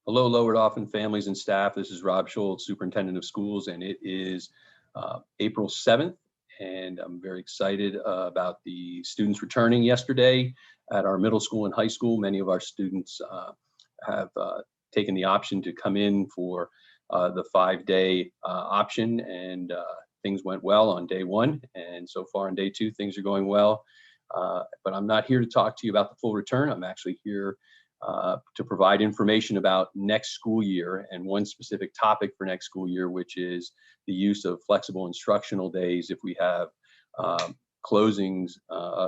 Hello, Lower Dauphin families and staff. This is Rob Schultz, Superintendent of Schools, and it is April 7th, and I'm very excited about the students returning yesterday at our middle school and high school. Many of our students have taken the option to come in for the 5-day option, and things went well on day one, and so far on day two, things are going well. But I'm not here to talk to you about the full return. I'm actually here to provide information about next school year and one specific topic for next school year, which is the use of flexible instructional days if we have closings,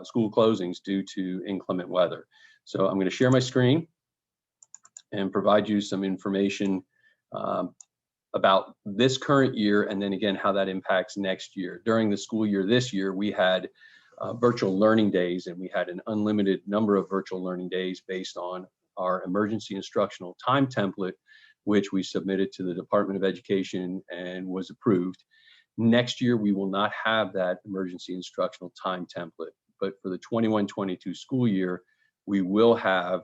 school closings due to inclement weather. So I'm going to share my screen and provide you some information about this current year, and then again how that impacts next year. During the school year this year, we had virtual learning days, and we had an unlimited number of virtual learning days based on our emergency instructional time template, which we submitted to the Department of Education and was approved. Next year, we will not have that emergency instructional time template, but for the 21-22 school year, we will have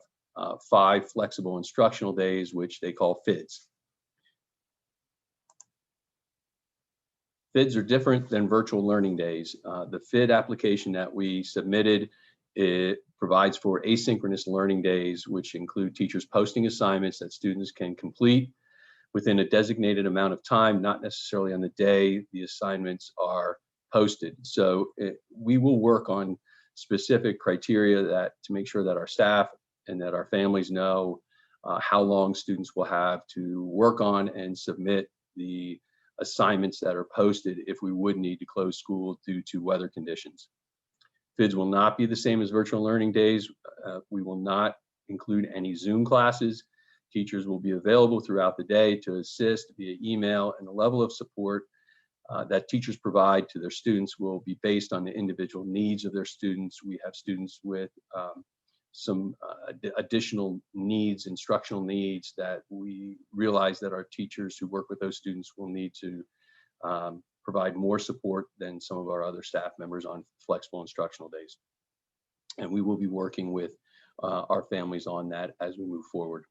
5 flexible instructional days, which they call FIDs. FIDs are different than virtual learning days. The FID application that we submitted, it provides for asynchronous learning days, which include teachers posting assignments that students can complete within a designated amount of time, not necessarily on the day the assignments are posted. So we will work on specific criteria to make sure that our staff and that our families know how long students will have to work on and submit the assignments that are posted if we would need to close school due to weather conditions. FIDs will not be the same as virtual learning days. We will not include any Zoom classes. Teachers will be available throughout the day to assist via email, and the level of support that teachers provide to their students will be based on the individual needs of their students. We have students with some additional needs, instructional needs, that we realize that our teachers who work with those students will need to provide more support than some of our other staff members on flexible instructional days. And we will be working with our families on that as we move forward.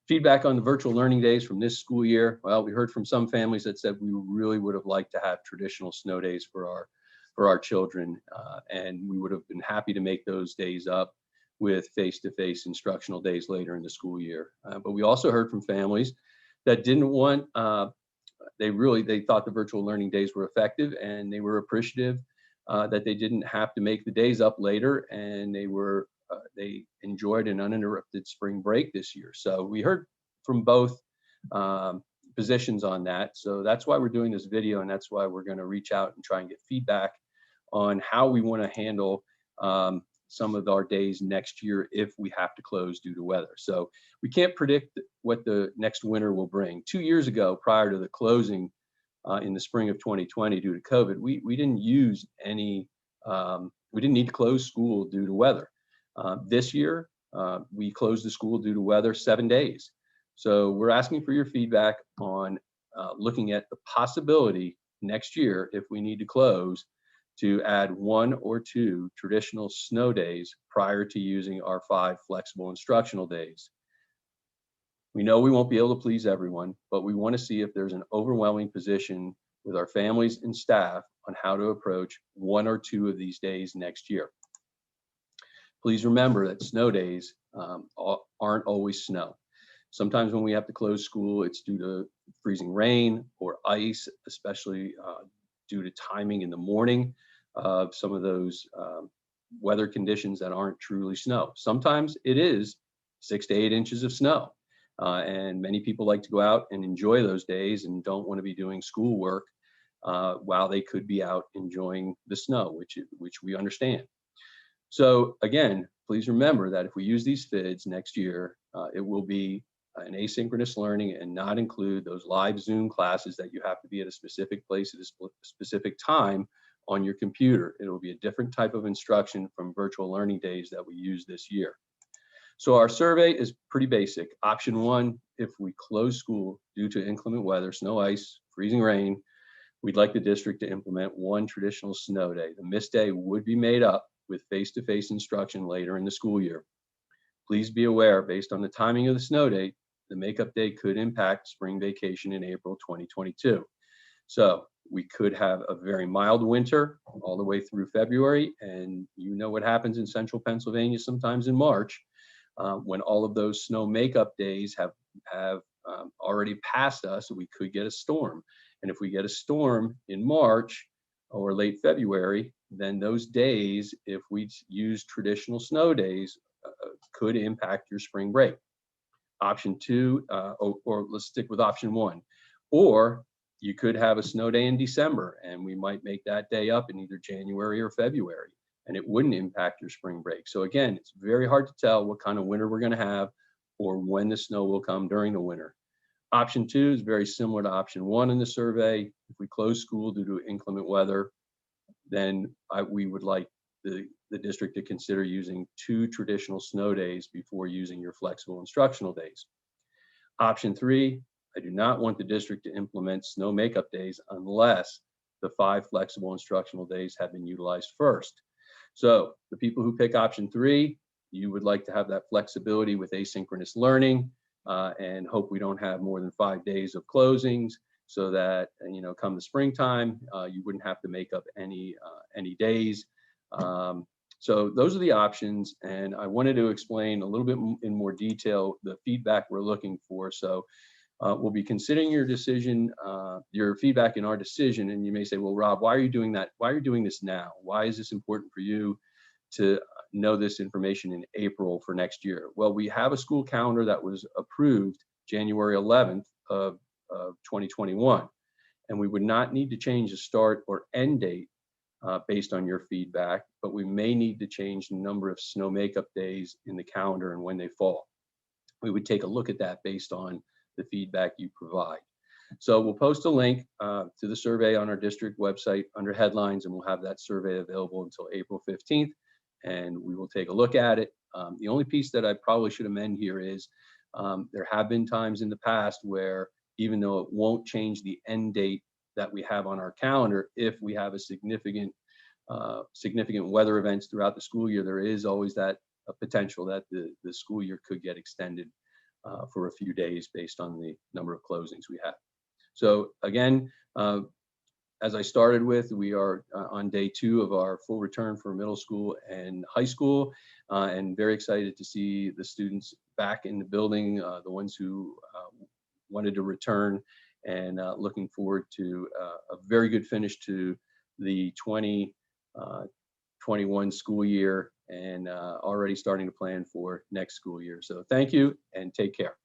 Feedback on the virtual learning days from this school year. Well, we heard from some families that said we really would have liked to have traditional snow days for our children, and we would have been happy to make those days up with face-to-face instructional days later in the school year. But we also heard from families that didn't want, they thought the virtual learning days were effective, and they were appreciative that they didn't have to make the days up later, and they enjoyed an uninterrupted spring break this year. So we heard from both positions on that. So that's why we're doing this video, and that's why we're going to reach out and try and get feedback on how we want to handle some of our days next year if we have to close due to weather. So we can't predict what the next winter will bring. 2 years ago, prior to the closing in the spring of 2020 due to COVID, we didn't use any, we didn't need to close school due to weather. This year, we closed the school due to weather 7 days. So we're asking for your feedback on looking at the possibility next year, if we need to close, to add 1 or 2 traditional snow days prior to using our 5 flexible instructional days. We know we won't be able to please everyone, but we want to see if there's an overwhelming position with our families and staff on how to approach 1 or 2 of these days next year. Please remember that snow days aren't always snow. Sometimes when we have to close school, it's due to freezing rain or ice, especially due to timing in the morning of some of those weather conditions that aren't truly snow. Sometimes it is 6 to 8 inches of snow, and many people like to go out and enjoy those days and don't want to be doing schoolwork while they could be out enjoying the snow, which we understand. So again, please remember that if we use these FIDs next year, it will be an asynchronous learning and not include those live Zoom classes that you have to be at a specific place at a specific time on your computer. It will be a different type of instruction from virtual learning days that we use this year. So our survey is pretty basic. Option 1, if we close school due to inclement weather, snow, ice, freezing rain, we'd like the district to implement 1 traditional snow day. The missed day would be made up with face-to-face instruction later in the school year. Please be aware, based on the timing of the snow day, the makeup day could impact spring vacation in April 2022. So we could have a very mild winter all the way through February, and you know what happens in central Pennsylvania sometimes in March, when all of those snow makeup days have already passed us. We could get a storm, and if we get a storm in March or late February, then those days, if we use traditional snow days, could impact your spring break. Option two, or let's stick with option one, or you could have a snow day in December, and we might make that day up in either January or February, and it wouldn't impact your spring break. So again, it's very hard to tell what kind of winter we're going to have or when the snow will come during the winter. Option two is very similar to option one in the survey. If we close school due to inclement weather, then we would like the district to consider using 2 traditional snow days before using your flexible instructional days. Option 3, I do not want the district to implement snow makeup days unless the 5 flexible instructional days have been utilized first. So the people who pick option 3, you would like to have that flexibility with asynchronous learning, and hope we don't have more than 5 days of closings, so that, you know, come the springtime, you wouldn't have to make up any days. So those are the options, and I wanted to explain a little bit in more detail the feedback we're looking for. So we'll be considering your decision, your feedback in our decision, and you may say, well, Rob, why are you doing that? Why are you doing this now? Why is this important for you to know this information in April for next year? Well, we have a school calendar that was approved January 11th of 2021, and we would not need to change the start or end date based on your feedback, but we may need to change the number of snow makeup days in the calendar and when they fall. We would take a look at that based on the feedback you provide. So we'll post a link to the survey on our district website under headlines, and we'll have that survey available until April 15th, and we will take a look at it. The only piece that I probably should amend here is there have been times in the past where, even though it won't change the end date that we have on our calendar, if we have a significant weather events throughout the school year, there is always that potential that the school year could get extended for a few days based on the number of closings we have. So again, as I started with, we are on day 2 of our full return for middle school and high school, and very excited to see the students back in the building, the ones who wanted to return, and looking forward to a very good finish to the 2021 school year, and already starting to plan for next school year. So thank you and take care.